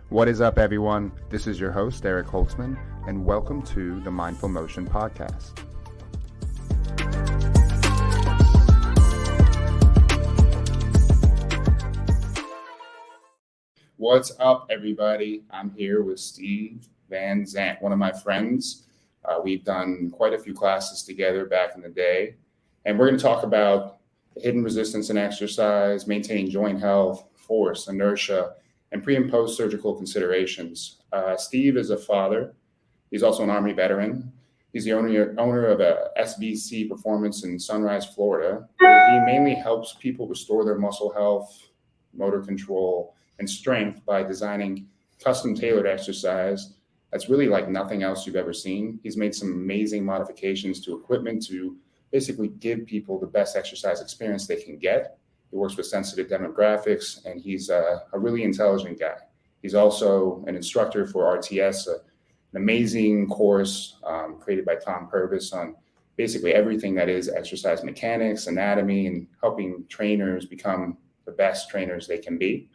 What is up, everyone? This is your host, Erick Holtzman, and welcome to the Mindful Motion Podcast. What's up, everybody? I'm here with Steven Van Zandt, one of my friends. We've done quite a few classes together back in the day, and we're going to talk about hidden resistance in exercise, maintaining joint health, force, inertia, and pre- and post-surgical considerations. Steve is a father. He's also an Army veteran. He's the owner of a SBC Performance in Sunrise, Florida, where he mainly helps people restore their muscle health, motor control, and strength by designing custom-tailored exercise that's really like nothing else you've ever seen. He's made some amazing modifications to equipment to basically give people the best exercise experience they can get. He works with sensitive demographics, and he's a really intelligent guy. He's also an instructor for RTS, an amazing course created by Purvis on basically everything that is exercise mechanics, anatomy, and helping trainers become the best trainers they can be.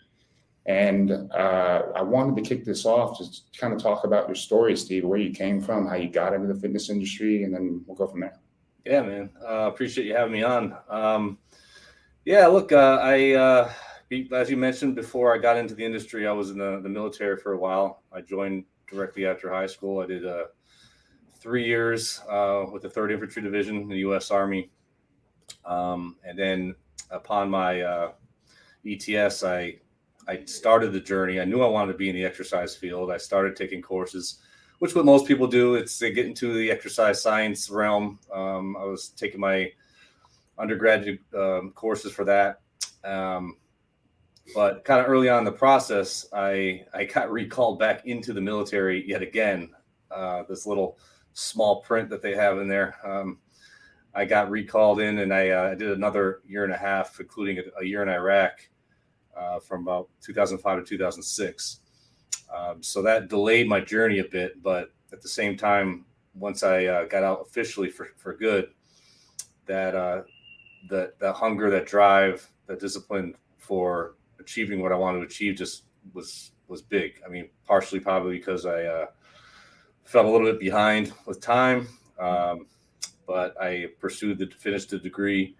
And I wanted to kick this off, just kind of talk about your story, Steve, where you came from, how you got into the fitness industry, and then we'll go from there. Yeah, man. Appreciate you having me on. I as you mentioned before, I got into the industry. I was in the military for a while. I joined directly after high school. I did 3 years with the 3rd Infantry Division in the U.S. Army. And then upon my ETS, I started the journey. I knew I wanted to be in the exercise field. I started taking courses, which what most people do. It's they get into the exercise science realm. I was taking my undergraduate courses for that. But kind of early on in the process, I got recalled back into the military yet again. This little small print that they have in there. I got recalled in, and I did another year and a half, including a year in Iraq. From about 2005 to 2006. So that delayed my journey a bit, but at the same time, once I got out officially for good, that hunger, that drive, that discipline for achieving what I wanted to achieve just was big. I mean, partially probably because I fell a little bit behind with time, but I finished the degree,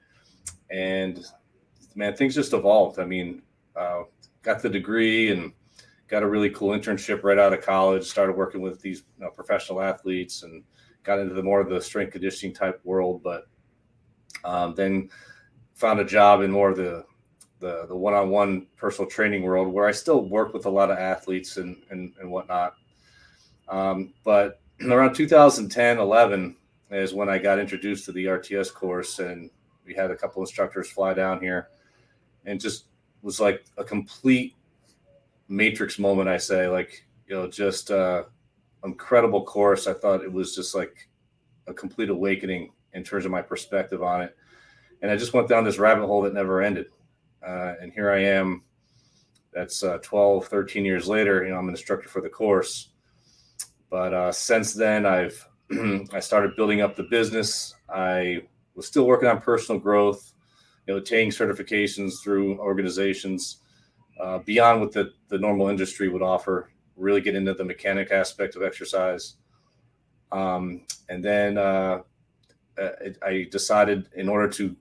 and man, things just evolved. I mean, got the degree and got a really cool internship right out of college, started working with these professional athletes and got into the more of the strength conditioning type world, but then found a job in more of the one-on-one personal training world where I still work with a lot of athletes and whatnot. But around 2010, 11 is when I got introduced to the RTS course, and we had a couple instructors fly down here and just was like a complete matrix moment. I say, like, just incredible course. I thought it was just like a complete awakening in terms of my perspective on it. And I just went down this rabbit hole that never ended. And here I am. That's 12, 13 years later, I'm an instructor for the course. But since then, I started building up the business. I was still working on personal growth, taking certifications through organizations beyond what the normal industry would offer, really get into the mechanic aspect of exercise. And then I decided, in order to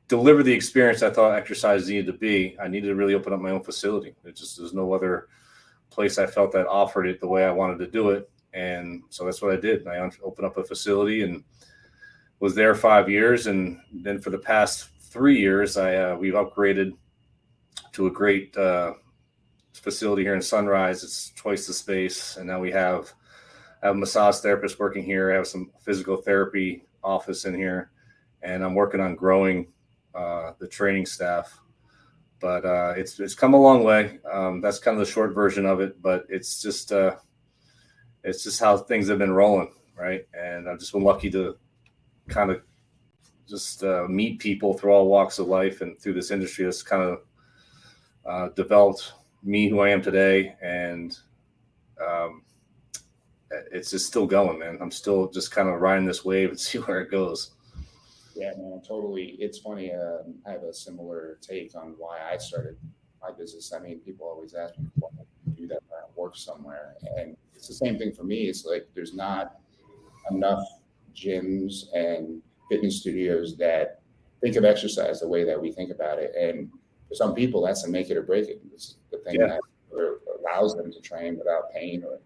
deliver the experience I thought exercise needed to be, I needed to really open up my own facility. There's no other place I felt that offered it the way I wanted to do it. And so that's what I did. I opened up a facility and was there 5 years. And then for the past 3 years, we've upgraded to a great facility here in Sunrise. It's twice the space, and now we have a massage therapist working here. I have some physical therapy office in here, and I'm working on growing the training staff. But it's come a long way. That's kind of the short version of it, but it's just how things have been rolling, right? And I've just been lucky to kind of just meet people through all walks of life and through this industry that's kind of developed me who I am today. And it's just still going, man. I'm still just kind of riding this wave and see where it goes. Yeah, man, totally. It's funny. I have a similar take on why I started my business. I mean, people always ask me, why do you do that? I work somewhere. And it's the same thing for me. It's like there's not enough gyms and fitness studios that think of exercise the way that we think about it. And for some people, that's a make it or break it. It's the thing that allows them to train without pain or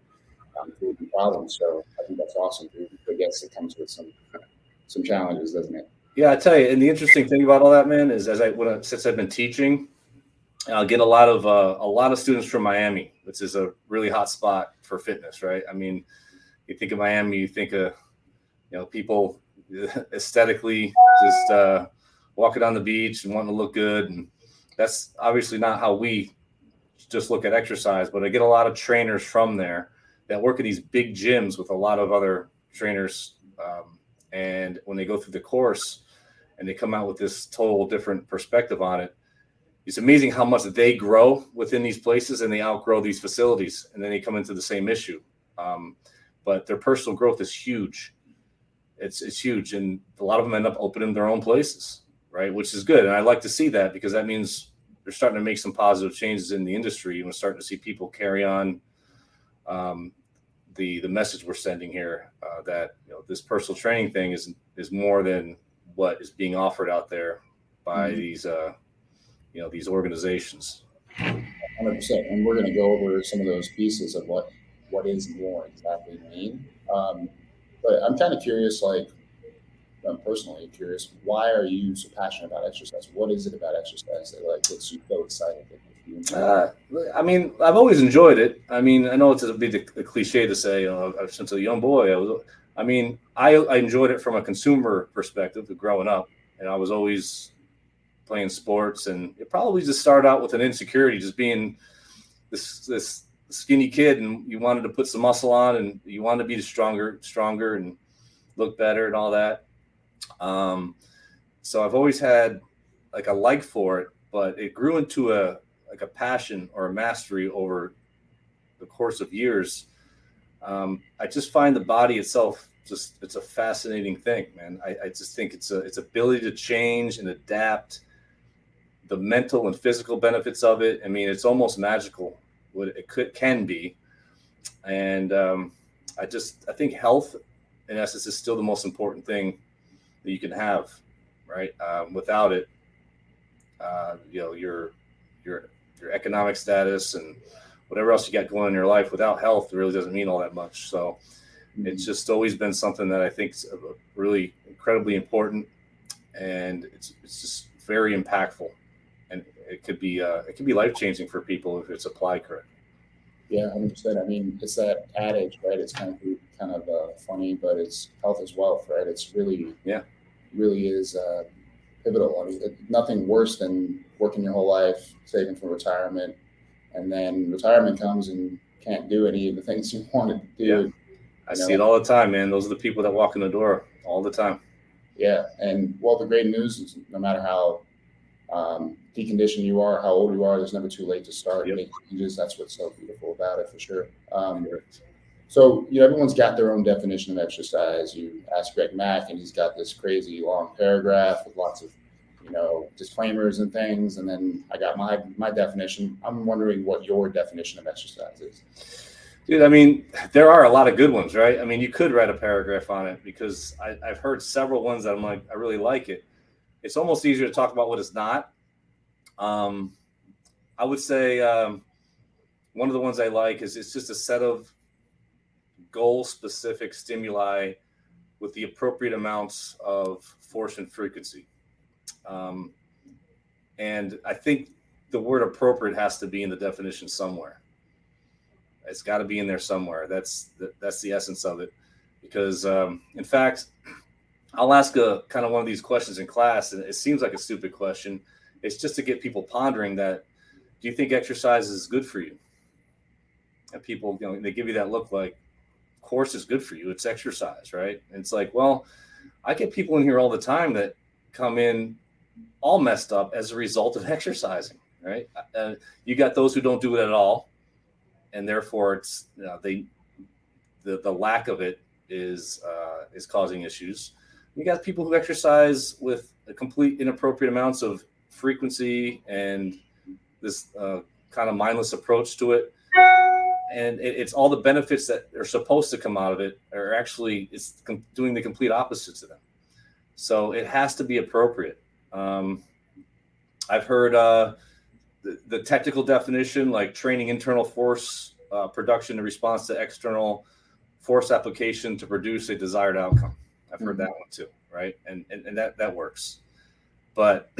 problems. So I think that's awesome. I guess it comes with some challenges, doesn't it? Yeah, I tell you, and the interesting thing about all that, man, is since I've been teaching, I'll get a lot of students from Miami, which is a really hot spot for fitness, right? I mean, you think of Miami, you think of people aesthetically just walking on the beach and wanting to look good, and that's obviously not how we just look at exercise. But I get a lot of trainers from there that work at these big gyms with a lot of other trainers, and when they go through the course and they come out with this total different perspective on it, it's amazing how much they grow within these places and they outgrow these facilities, and then they come into the same issue. But their personal growth is huge. It's huge, and a lot of them end up opening their own places, right? Which is good, and I like to see that because that means they're starting to make some positive changes in the industry, and we're starting to see people carry on the message we're sending here, that this personal training thing is more than what is being offered out there by these these organizations. 100%. And we're going to go over some of those pieces of what is more exactly mean. But I'm kind of curious, like I'm personally curious, why are you so passionate about exercise? What is it about exercise that gets you so excited? I mean, I've always enjoyed it. I mean, I know it's a bit a cliche to say, since a young boy, I enjoyed it from a consumer perspective of growing up, and I was always playing sports, and it probably just started out with an insecurity, just being this skinny kid, and you wanted to put some muscle on, and you wanted to be stronger and look better and all that. So I've always had like a like for it, but it grew into a passion or a mastery over the course of years. I just find the body itself it's a fascinating thing, man. I just think its ability to change and adapt, the mental and physical benefits of it. I mean, it's almost magical what it can be. And I think health in essence is still the most important thing that you can have, right? Without it, your economic status and whatever else you got going in your life, without health, it really doesn't mean all that much. So it's just always been something that I think is really incredibly important, and it's just very impactful, and it could be life-changing for people if it's applied correctly. Yeah, 100%. I mean, it's that adage, right? It's kind of funny, but it's health is wealth, right? It's really is pivotal. I mean, nothing worse than working your whole life, saving for retirement, and then retirement comes and you can't do any of the things you wanted to do. Yeah. I see it all the time, man. Those are the people that walk in the door all the time. Yeah, and well, the great news is no matter how deconditioned you are, how old you are, there's never too late to start making changes. That's what's so beautiful about it, for sure. So, everyone's got their own definition of exercise. You ask Greg Mack, and he's got this crazy long paragraph with lots of, disclaimers and things. And then I got my definition. I'm wondering what your definition of exercise is. Dude, I mean, there are a lot of good ones, right? I mean, you could write a paragraph on it because I've heard several ones that I'm like, I really like it. It's almost easier to talk about what it's not. I would say one of the ones I like is it's just a set of goal-specific stimuli with the appropriate amounts of force and frequency. And I think the word appropriate has to be in the definition somewhere. It's got to be in there somewhere. That's the essence of it. Because, in fact, I'll ask a kind of one of these questions in class, and it seems like a stupid question. It's just to get people pondering that. Do you think exercise is good for you? And people, they give you that look like, of course it's good for you. It's exercise, right? And it's like, well, I get people in here all the time that come in all messed up as a result of exercising, right? You got those who don't do it at all, and therefore it's the lack of it is causing issues. You got people who exercise with a complete inappropriate amounts of frequency and this kind of mindless approach to it, and it's all the benefits that are supposed to come out of it are actually doing the complete opposite to them. So it has to be appropriate. I've heard the technical definition, like training internal force production in response to external force application to produce a desired outcome. I've heard that one too, right? And that works. But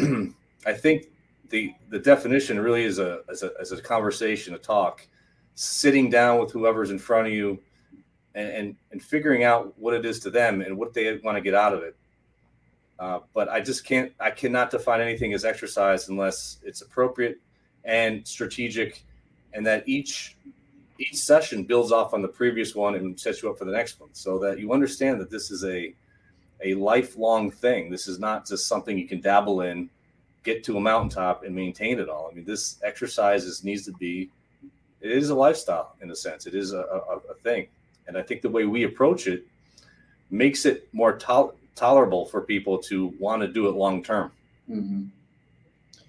I think the definition really is a conversation, a talk, sitting down with whoever's in front of you and figuring out what it is to them and what they want to get out of it. But I cannot define anything as exercise unless it's appropriate and strategic, and that each session builds off on the previous one and sets you up for the next one, so that you understand that this is a lifelong thing. This is not just something you can dabble in, get to a mountaintop and maintain it all. I mean, this exercise it is a lifestyle in a sense. It is a thing. And I think the way we approach it makes it more tolerable for people to want to do it long term. Mm-hmm.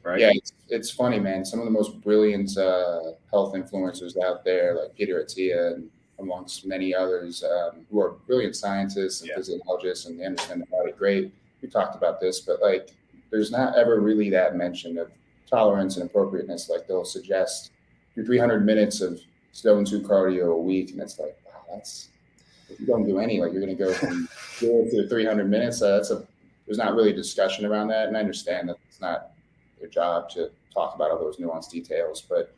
Right? Yeah, it's funny, man. Some of the most brilliant health influencers out there, like Peter Attia and amongst many others, who are brilliant scientists and physiologists, and they understand the body great. We talked about this, but like, there's not ever really that mention of tolerance and appropriateness. Like, they'll suggest do 300 minutes of Zone 2 cardio a week, and it's like, wow, that's, if you don't do any, like, you're going to go from 0 to 300 minutes. There's not really discussion around that, and I understand that it's not their job to talk about all those nuanced details, but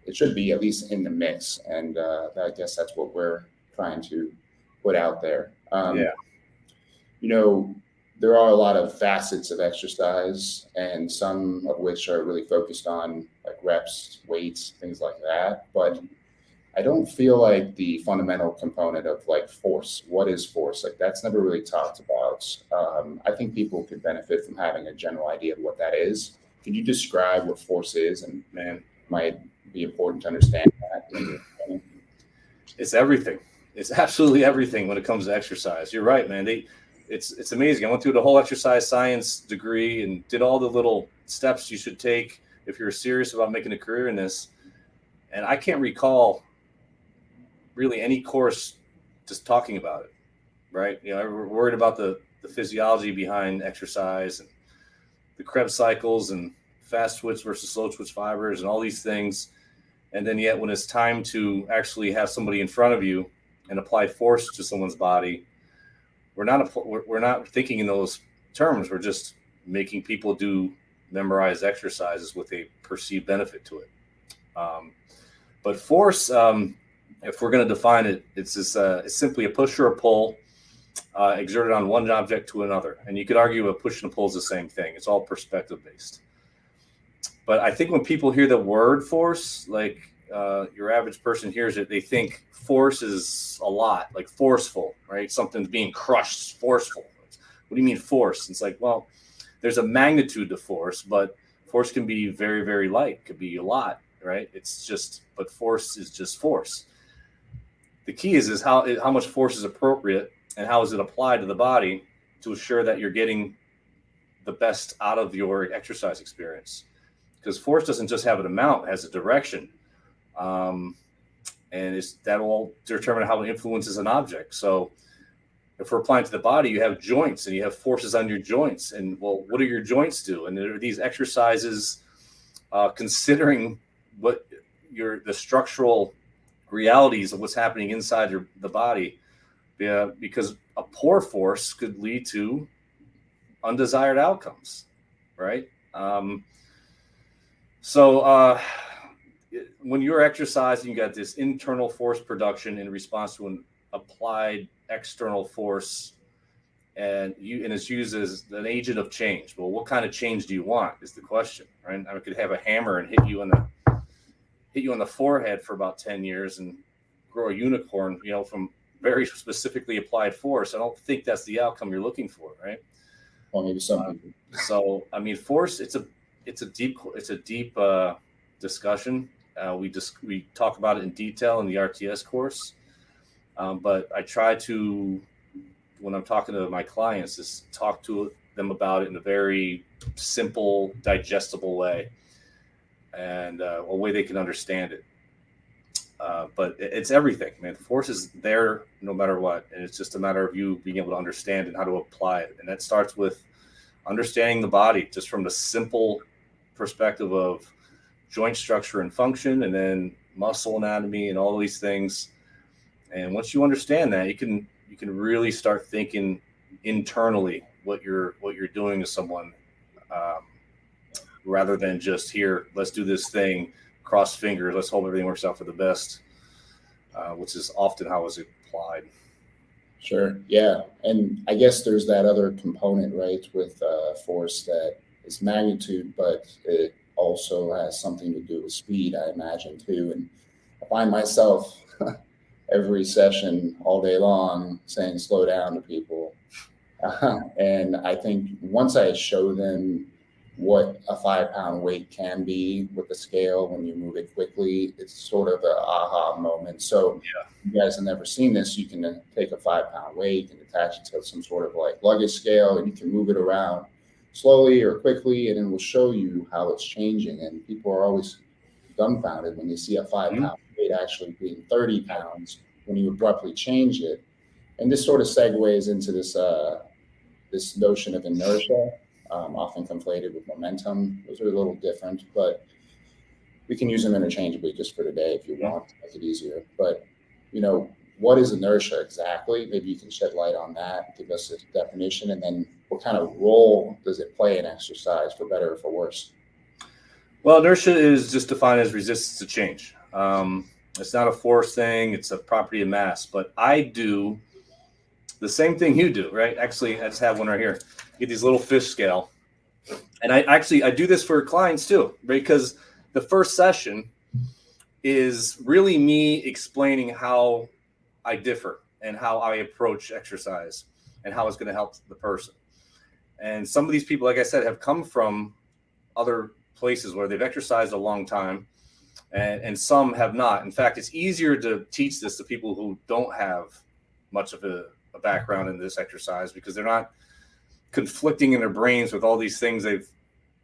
it should be at least in the mix, and I guess that's what we're trying to put out there. You know, there are a lot of facets of exercise, and some of which are really focused on like reps, weights, things like that. But I don't feel like the fundamental component of like force. What is force? Like, that's never really talked about. I think people could benefit from having a general idea of what that is. Could you describe what force is? And man, might be important to understand that. It's everything. It's absolutely everything when it comes to exercise. You're right, man. It's amazing. I went through the whole exercise science degree and did all the little steps you should take if you're serious about making a career in this. And I can't recall really any course just talking about it, right? You know, we're worried about the physiology behind exercise and the Krebs cycles and fast twitch versus slow twitch fibers and all these things. And then yet when it's time to actually have somebody in front of you and apply force to someone's body, we're not thinking in those terms. We're just making people do memorized exercises with a perceived benefit to it. But force, if we're going to define it, it's simply a push or a pull exerted on one object to another. And you could argue a push and a pull is the same thing. It's all perspective based. But I think when people hear the word force, like your average person hears it, they think force is a lot, like forceful, right? Something's being crushed, forceful. What do you mean force? It's like, well, there's a magnitude to force, but force can be very, very light, could be a lot, right? But force is just force. The key is how much force is appropriate and how is it applied to the body to assure that you're getting the best out of your exercise experience. Because force doesn't just have an amount, it has a direction. And that will determine how it influences an object. So if we're applying to the body, you have joints and you have forces on your joints. And well, what do your joints do? And there are these exercises considering what the structural realities of what's happening inside the body, because a poor force could lead to undesired outcomes, right? So when you're exercising, you got this internal force production in response to an applied external force, and it's used as an agent of change. Well, what kind of change do you want is the question, right? I could have a hammer and hit you on the forehead for about 10 years and grow a unicorn, from very specifically applied force. I don't think that's the outcome you're looking for, right? Well, maybe something. So, I mean, force, it's a deep discussion. We talk about it in detail in the RTS course. But I try to, when I'm talking to my clients, is talk to them about it in a very simple, digestible way, and a way they can understand it. But it's everything, man. Force is there no matter what. And it's just a matter of you being able to understand and how to apply it. And that starts with understanding the body, just from the simple perspective of joint structure and function, and then muscle anatomy and all these things. And once you understand that, you can really start thinking internally what you're doing to someone, rather than just, here, let's do this thing, cross fingers, let's hope everything works out for the best, which is often how it's applied. Sure. Yeah. And I guess there's that other component, right, with force, that is magnitude, but it also has something to do with speed, I imagine, too. And I find myself every session all day long saying slow down to people. And I think once I show them what a 5-pound weight can be with the scale when you move it quickly, it's sort of an aha moment. So if you guys have never seen this, you can take a 5-pound weight and attach it to some sort of like luggage scale, and you can move it around slowly or quickly, and it will show you how it's changing. And people are always dumbfounded when they see a 5-pound weight actually being 30 pounds when you abruptly change it. And this sort of segues into this notion of inertia, often conflated with momentum. Those are a little different, but we can use them interchangeably just for today if you want to make it easier. But, what is inertia exactly? Maybe you can shed light on that, give us a definition, and then what kind of role does it play in exercise, for better or for worse? Well, inertia is just defined as resistance to change. It's not a force thing. It's a property of mass. But I do the same thing you do, right? Actually, I just have one right here. Get these little fish scale. And I do this for clients too, because the first session is really me explaining how I differ and how I approach exercise and how it's going to help the person. And some of these people, like I said, have come from other places where they've exercised a long time, and some have not. In fact, it's easier to teach this to people who don't have much of a background in this exercise, because they're not conflicting in their brains with all these things. They've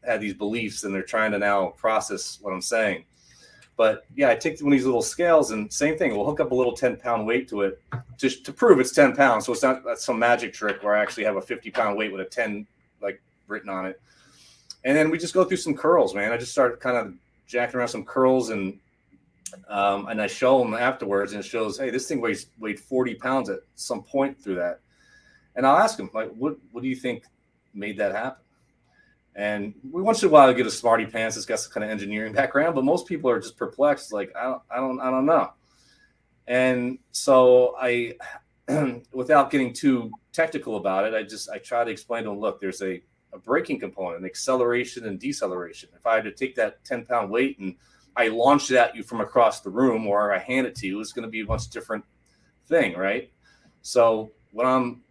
had these beliefs and they're trying to now process what I'm saying. But yeah, I take one of these little scales, and same thing, we'll hook up a little 10-pound weight to it just to prove it's 10 pounds. So it's not some magic trick where I actually have a 50-pound weight with a 10 like written on it. And then we just go through some curls, man. I just start kind of jacking around some curls, and I show them afterwards, and it shows, hey, this thing weighed 40 pounds at some point through that. And I'll ask them, like, what do you think made that happen? And we once in a while get a smarty pants that's got some kind of engineering background, but most people are just perplexed, like, I don't know. And so I, without getting too technical about it, I try to explain to them, look, there's a braking component, an acceleration and deceleration. If I had to take that 10-pound weight and I launch it at you from across the room, or I hand it to you, it's going to be a much different thing, right? So when I'm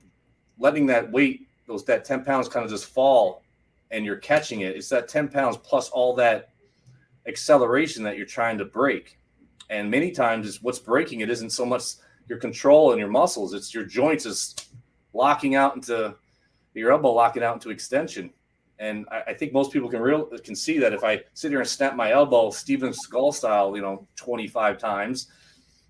letting that weight, that 10 pounds kind of just fall, and you're catching it, it's that 10 pounds plus all that acceleration that you're trying to break. And many times what's breaking it isn't so much your control and your muscles, it's your joints is locking out into your elbow, locking out into extension. And I think most people can see that if I sit here and snap my elbow Steven Skull style, 25 times,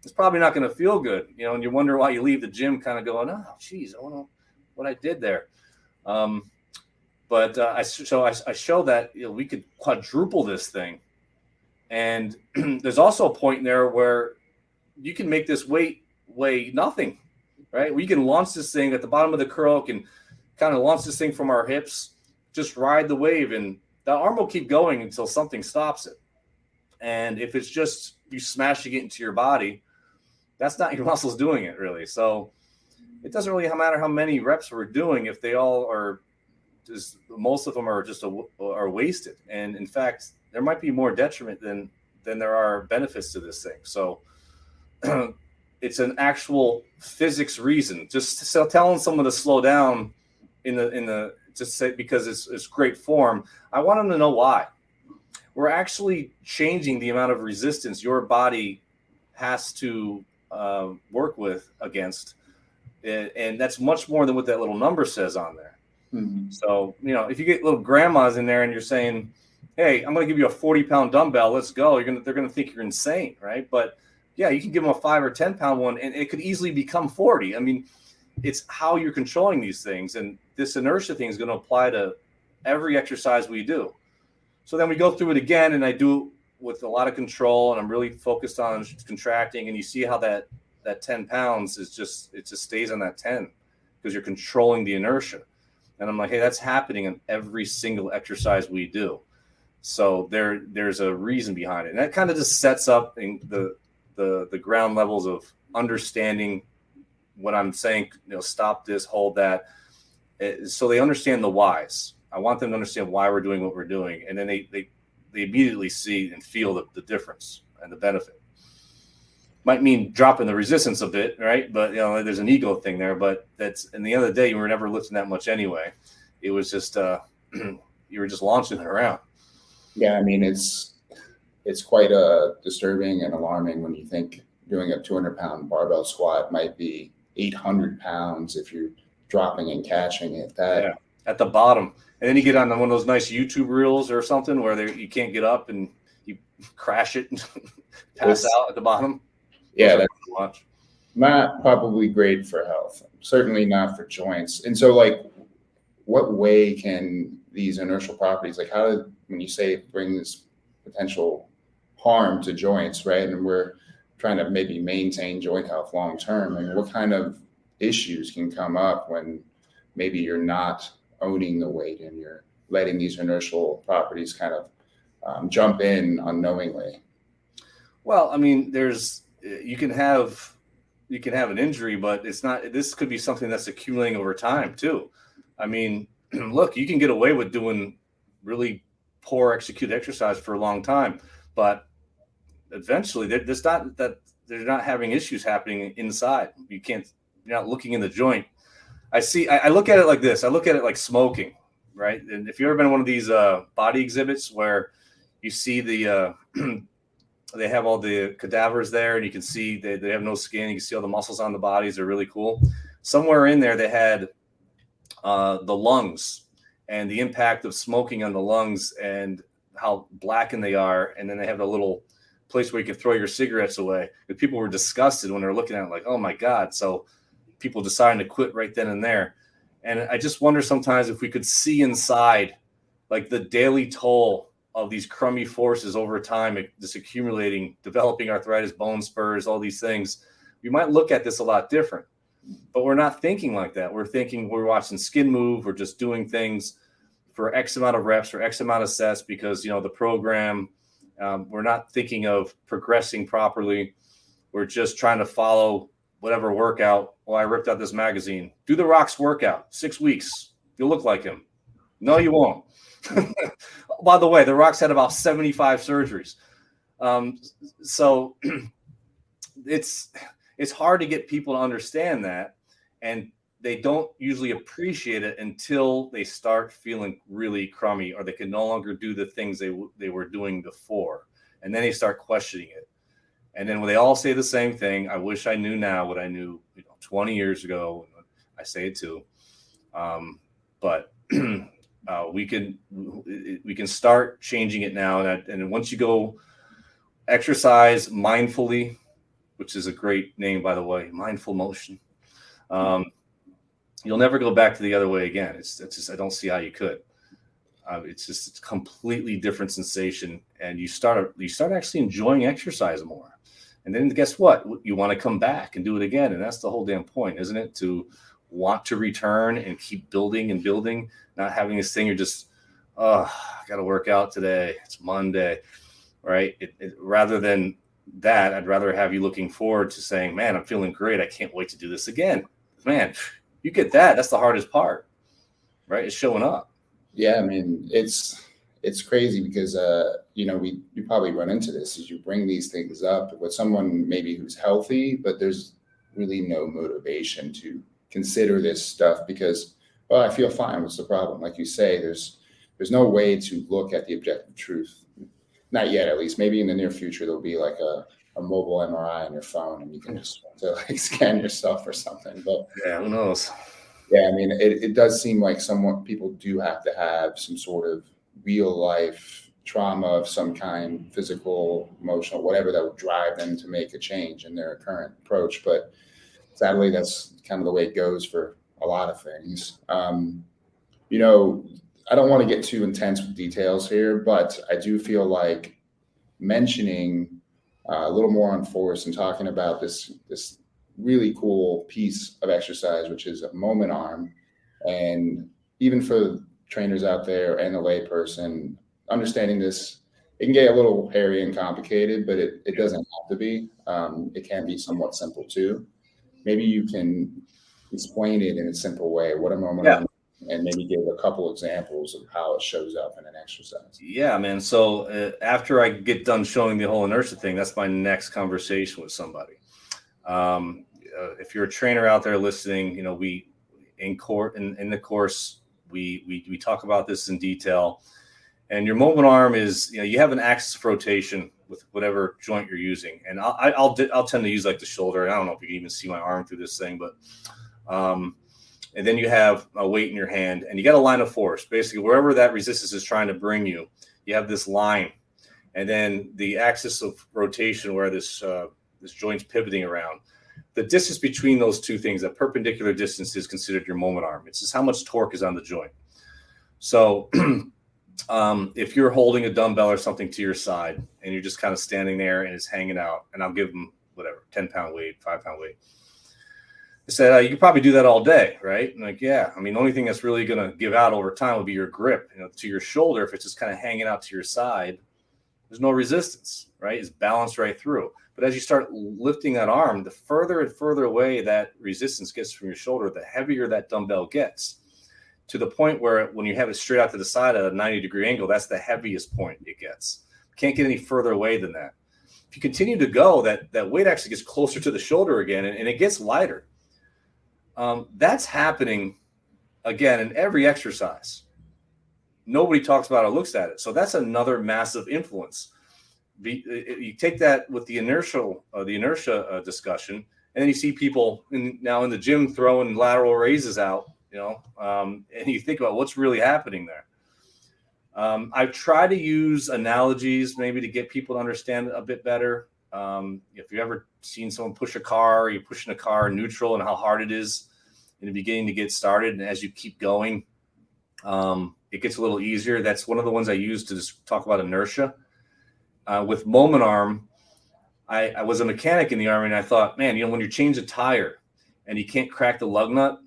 it's probably not going to feel good, and you wonder why you leave the gym kind of going, oh, geez, I don't know what I did there. But I show that we could quadruple this thing. And there's also a point in there where you can make this weight weigh nothing, right? We can launch this thing at the bottom of the curl, can kind of launch this thing from our hips, just ride the wave, and the arm will keep going until something stops it. And if it's just you smashing it into your body, that's not your muscles doing it, really. So it doesn't really matter how many reps we're doing if they all are just, most of them are just are wasted. And in fact, there might be more detriment than there are benefits to this thing. So it's an actual physics reason. Just telling someone to slow down in the just say because it's great form. I want them to know why. We're actually changing the amount of resistance your body has to work with against, and that's much more than what that little number says on there. Mm-hmm. So if you get little grandmas in there and you're saying, hey, I'm going to give you a 40-pound dumbbell, let's go, they're going to think you're insane, right? But yeah, you can give them a 5 or 10 pound one and it could easily become 40. I mean, it's how you're controlling these things. And this inertia thing is going to apply to every exercise we do. So then we go through it again, and I do it with a lot of control, and I'm really focused on contracting. And you see how that 10 pounds is it just stays on that 10 because you're controlling the inertia. And I'm like, hey, that's happening in every single exercise we do. So there's a reason behind it. And that kind of just sets up in the ground levels of understanding what I'm saying, stop this, hold that. So they understand the whys. I want them to understand why we're doing what we're doing. And then they immediately see and feel the difference and the benefit. Might mean dropping the resistance a bit, right? But, there's an ego thing there. But that's, in the end of the day, you were never lifting that much anyway. It was just, you were just launching it around. Yeah, I mean, it's quite disturbing and alarming when you think doing a 200-pound barbell squat might be 800 pounds if you're dropping and catching it. Yeah, at the bottom. And then you get on one of those nice YouTube reels or something where you can't get up and you crash it and pass out at the bottom. Yeah, that's not probably great for health. Certainly not for joints. And so, what way can these inertial properties, when you say bring this potential harm to joints, right? And we're trying to maybe maintain joint health long term. I mean, what kind of issues can come up when maybe you're not owning the weight and you're letting these inertial properties kind of jump in unknowingly? Well, I mean, you can have an injury, but this could be something that's accumulating over time too. I mean, look, you can get away with doing really poor executed exercise for a long time, but eventually they're not having issues happening inside. You're not looking in the joint. I look at it like this. I look at it like smoking, right? And if you've ever been in one of these body exhibits where you see they have all the cadavers there and you can see they have no skin. You can see all the muscles on the bodies. They're really cool. Somewhere in there, they had the lungs and the impact of smoking on the lungs and how blackened they are. And then they have a little place where you can throw your cigarettes away. And people were disgusted when they were looking at it like, oh my God. So people deciding to quit right then and there. And I just wonder sometimes if we could see inside like the daily toll of these crummy forces over time, just accumulating, developing arthritis, bone spurs, all these things. We might look at this a lot different, but we're not thinking like that. We're thinking we're watching skin move. We're just doing things for X amount of reps or X amount of sets because, the program, we're not thinking of progressing properly. We're just trying to follow whatever workout. Well, I ripped out this magazine. Do The Rock's workout, 6 weeks. You'll look like him. No, you won't. By the way, The Rock's had about 75 surgeries. So it's hard to get people to understand that. And they don't usually appreciate it until they start feeling really crummy or they can no longer do the things they were doing before. And then they start questioning it. And then when they all say the same thing, I wish I knew now what I knew 20 years ago. I say it too. But we can start changing it now. And once you go exercise mindfully, which is a great name, by the way, mindful motion, you'll never go back to the other way again. It's just, I don't see how you could. It's a completely different sensation. And you start actually enjoying exercise more. And then guess what? You want to come back and do it again. And that's the whole damn point, isn't it? To want to return and keep building and building, not having this thing you're just, I got to work out today. It's Monday, right? Rather than that, I'd rather have you looking forward to saying, man, I'm feeling great. I can't wait to do this again. Man, you get that. That's the hardest part, right? It's showing up. Yeah, I mean, it's crazy because, you probably run into this as you bring these things up with someone maybe who's healthy, but there's really no motivation to consider this stuff because, well, I feel fine. What's the problem? Like you say, there's no way to look at the objective truth. Not yet, at least. Maybe in the near future, there'll be like a mobile MRI on your phone and you can just scan yourself or something. But yeah, who knows? Yeah, I mean, it does seem like people do have to have some sort of real life trauma of some kind, physical, emotional, whatever, that would drive them to make a change in their current approach. But sadly, that's kind of the way it goes for a lot of things. You know, I don't want to get too intense with details here, but I do feel like mentioning a little more on force and talking about this really cool piece of exercise, which is a moment arm. And even for trainers out there and the layperson, understanding this, it can get a little hairy and complicated, but it doesn't have to be. It can be somewhat simple too. Maybe you can explain it in a simple way, what a moment arm, and maybe give a couple examples of how it shows up in an exercise. Yeah, man. So after I get done showing the whole inertia thing, that's my next conversation with somebody. If you're a trainer out there listening, you know, we in the course we talk about this in detail. And your moment arm is, you know, you have an axis of rotation with whatever joint you're using, and I'll tend to use like the shoulder. And I don't know if you can even see my arm through this thing, but and then you have a weight in your hand, and you got a line of force. Basically, wherever that resistance is trying to bring you, you have this line, and then the axis of rotation where this joint's pivoting around. The distance between those two things, that perpendicular distance, is considered your moment arm. It's just how much torque is on the joint. So if you're holding a dumbbell or something to your side and you're just kind of standing there and it's hanging out, and I'll give them whatever, 10-pound weight, 5-pound weight. I said, you could probably do that all day, right? And like, yeah, I mean, the only thing that's really going to give out over time would be your grip, you know, to your shoulder. If it's just kind of hanging out to your side, there's no resistance, right? It's balanced right through. But as you start lifting that arm, the further and further away that resistance gets from your shoulder, the heavier that dumbbell gets, to the point where when you have it straight out to the side at a 90-degree angle, that's the heaviest point it gets. Can't get any further away than that. If you continue to go, that weight actually gets closer to the shoulder again, and it gets lighter. That's happening, again, in every exercise. Nobody talks about it or looks at it. So that's another massive influence. You take that with the inertia discussion, and then you see people now in the gym throwing lateral raises out, you know, and you think about what's really happening there. I've tried to use analogies maybe to get people to understand it a bit better. If you've ever seen someone push a car, or you're pushing a car in neutral, and how hard it is in the beginning to get started, and as you keep going, it gets a little easier. That's one of the ones I use to just talk about inertia. With moment arm, I was a mechanic in the Army, and I thought, man, you know, when you change a tire and you can't crack the lug nut,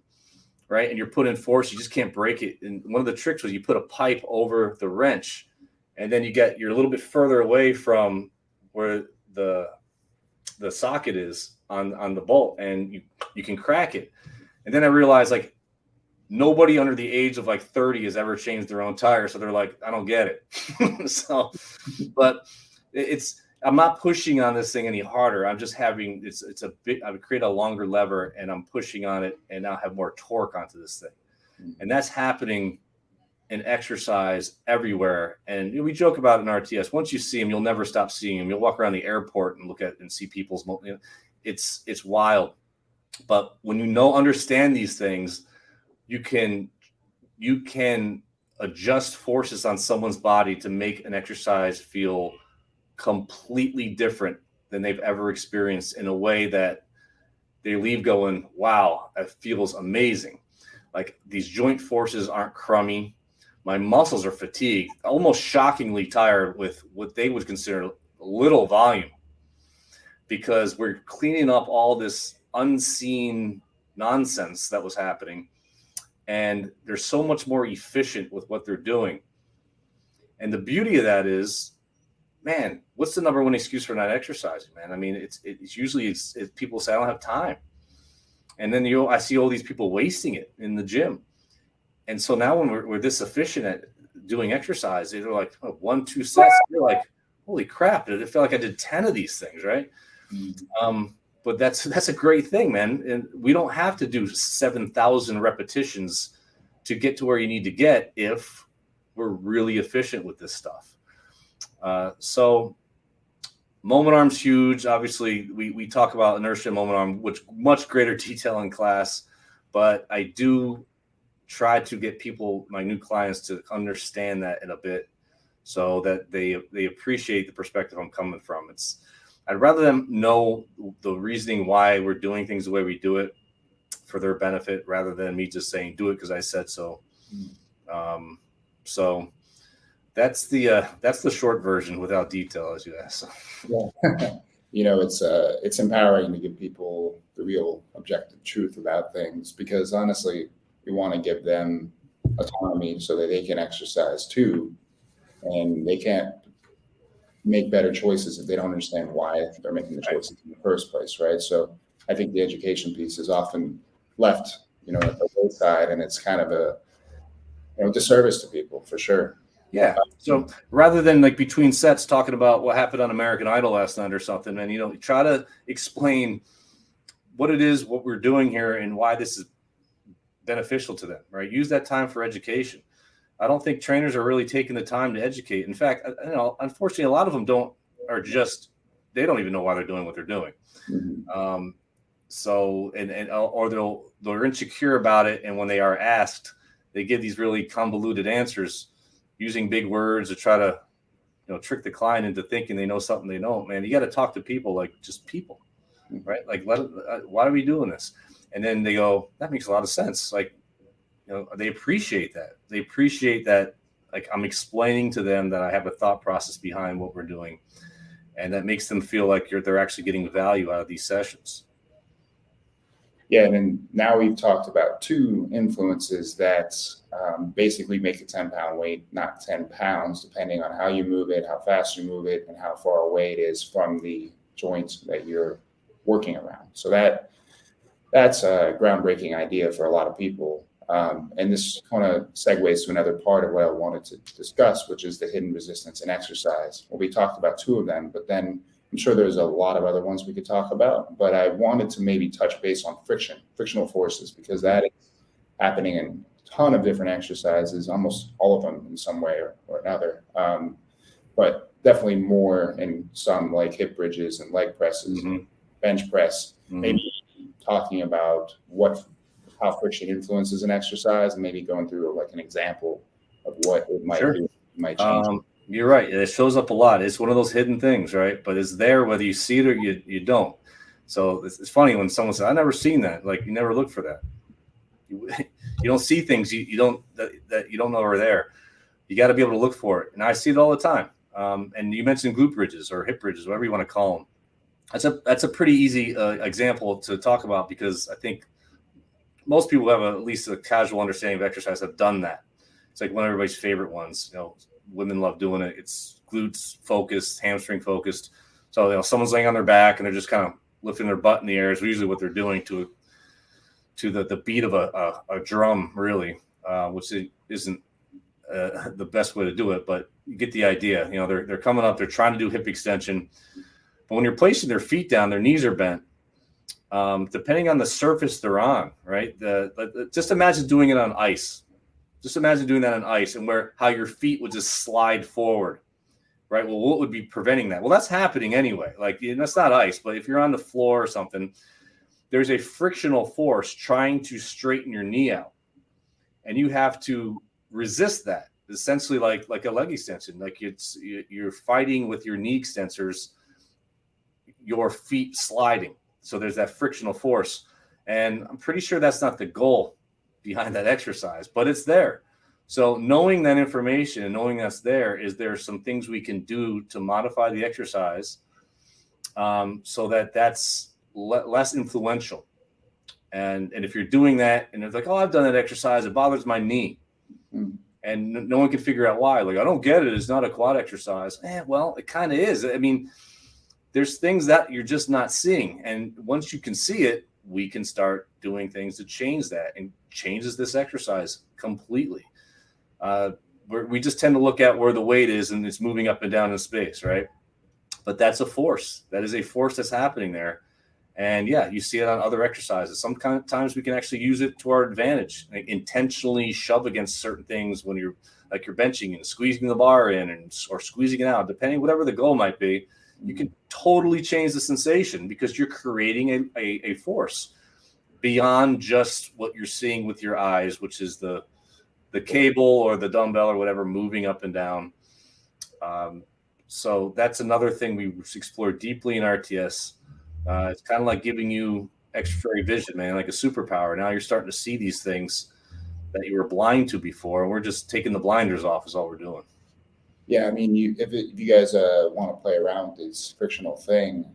right, and you're putting force, you just can't break it. And one of the tricks was you put a pipe over the wrench, and then you're a little bit further away from where the socket is on the bolt, and you can crack it. And then I realized, like, nobody under the age of like 30 has ever changed their own tire, so they're like, I don't get it. So, but I'm not pushing on this thing any harder. I'm just having I've created a longer lever, and I'm pushing on it, and now have more torque onto this thing. And that's happening in exercise everywhere. And we joke about it in RTS. Once you see them, you'll never stop seeing them. You'll walk around the airport and look at and see people's, you know, it's wild. But when understand these things, you can adjust forces on someone's body to make an exercise feel completely different than they've ever experienced, in a way that they leave going, wow, that feels amazing. Like, these joint forces aren't crummy. My muscles are fatigued, almost shockingly tired with what they would consider little volume, because we're cleaning up all this unseen nonsense that was happening. And they're so much more efficient with what they're doing. And the beauty of that is, man, what's the number one excuse for not exercising, man? I mean, it's usually people say, I don't have time. And then I see all these people wasting it in the gym. And so now when we're this efficient at doing exercise, they're like, 1-2 sets. You're like, holy crap, it felt like I did 10 of these things, right? Mm-hmm. But that's a great thing, man. And we don't have to do 7,000 repetitions to get to where you need to get if we're really efficient with this stuff. So moment arm's huge. Obviously, we talk about inertia and moment arm, which much greater detail in class. But I do try to get my new clients, to understand that in a bit, so that they appreciate the perspective I'm coming from. I'd rather them know the reasoning why we're doing things the way we do it for their benefit, rather than me just saying do it because I said so. So that's the short version without detail, as you asked. Yeah. It's empowering to give people the real objective truth about things, because honestly, we want to give them autonomy so that they can exercise too, and they can't make better choices if they don't understand why they're making the choices in the first place, right? So I think the education piece is often left, at the wayside, and it's kind of a disservice to people for sure. Yeah. So rather than like between sets talking about what happened on American Idol last night or something, and try to explain what it is, what we're doing here, and why this is beneficial to them, right? Use that time for education. I don't think trainers are really taking the time to educate. In fact, unfortunately, a lot of them they don't even know why they're doing what they're doing. Mm-hmm. Or they're insecure about it, and when they are asked, they give these really convoluted answers using big words to try to trick the client into thinking they know something they don't. Man, you got to talk to people like just people, right? Like, why are we doing this? And then they go, that makes a lot of sense. Like, they appreciate that. They appreciate that. Like, I'm explaining to them that I have a thought process behind what we're doing, and that makes them feel like they're actually getting value out of these sessions. Yeah, and then now we've talked about two influences that basically make a 10-pound weight not 10 pounds, depending on how you move it, how fast you move it, and how far away it is from the joints that you're working around. So that's a groundbreaking idea for a lot of people. And this kind of segues to another part of what I wanted to discuss, which is the hidden resistance in exercise. Well, we talked about two of them, but then I'm sure there's a lot of other ones we could talk about, but I wanted to maybe touch base on frictional forces, because that is happening in a ton of different exercises, almost all of them in some way or another. But definitely more in some, like hip bridges and leg presses, bench press, maybe talking about how friction influences an exercise, and maybe going through like an example of what it might do, might change. You're right. It shows up a lot. It's one of those hidden things, right? But it's there whether you see it or you don't. So it's funny when someone says, "I've never seen that." Like, you never look for that. You don't see things you don't know are there. You got to be able to look for it, and I see it all the time. And you mentioned glute bridges or hip bridges, whatever you want to call them. That's a pretty easy example to talk about, because I think most people have at least a casual understanding of exercise have done that. It's like one of everybody's favorite ones. Women love doing it. It's glutes focused, hamstring focused. So someone's laying on their back and they're just kind of lifting their butt in the air is usually what they're doing to the beat of a drum, really, which isn't the best way to do it, but you get the idea. They're coming up, they're trying to do hip extension, but when you're placing their feet down, their knees are bent. Depending on the surface they're on, right? Just imagine doing it on ice. Just imagine doing that on ice, and how your feet would just slide forward, right? Well, what would be preventing that? Well, that's happening anyway. Like, that's not ice, but if you're on the floor or something, there's a frictional force trying to straighten your knee out, and you have to resist that. Essentially, like a leg extension, like you're fighting with your knee extensors, your feet sliding. So there's that frictional force, and I'm pretty sure that's not the goal behind that exercise, but it's there. So knowing that information and knowing that's there some things we can do to modify the exercise so that's less influential. And if you're doing that and it's like, oh, I've done that exercise, it bothers my knee. And no one can figure out why. Like, I don't get it. It's not a quad exercise. Well, it kind of is. I mean, there's things that you're just not seeing. And once you can see it, we can start doing things to change that, and changes this exercise completely. We just tend to look at where the weight is and it's moving up and down in space, right? But that's a force. That is a force that's happening there. And yeah, you see it on other exercises. Sometimes we can actually use it to our advantage, like intentionally shove against certain things when you're benching and squeezing the bar in or squeezing it out, depending whatever the goal might be. You can totally change the sensation because you're creating a force beyond just what you're seeing with your eyes, which is the cable or the dumbbell or whatever moving up and down. So that's another thing we explore deeply in RTS. It's kind of like giving you X-ray vision, man, like a superpower. Now you're starting to see these things that you were blind to before, and we're just taking the blinders off is all we're doing. Yeah, I mean, if you guys want to play around with this frictional thing,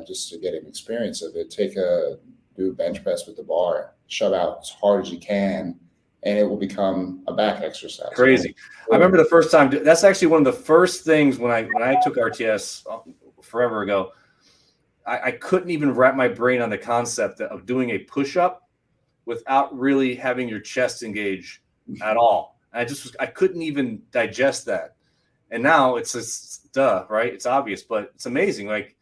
just to get an experience of it, do a bench press with the bar, shove out as hard as you can, and it will become a back exercise. Crazy. I remember the first time. That's actually one of the first things when I took RTS forever ago. I couldn't even wrap my brain on the concept of doing a push-up without really having your chest engage at all. I couldn't even digest that. And now it's just duh, right? It's obvious, but it's amazing. Like,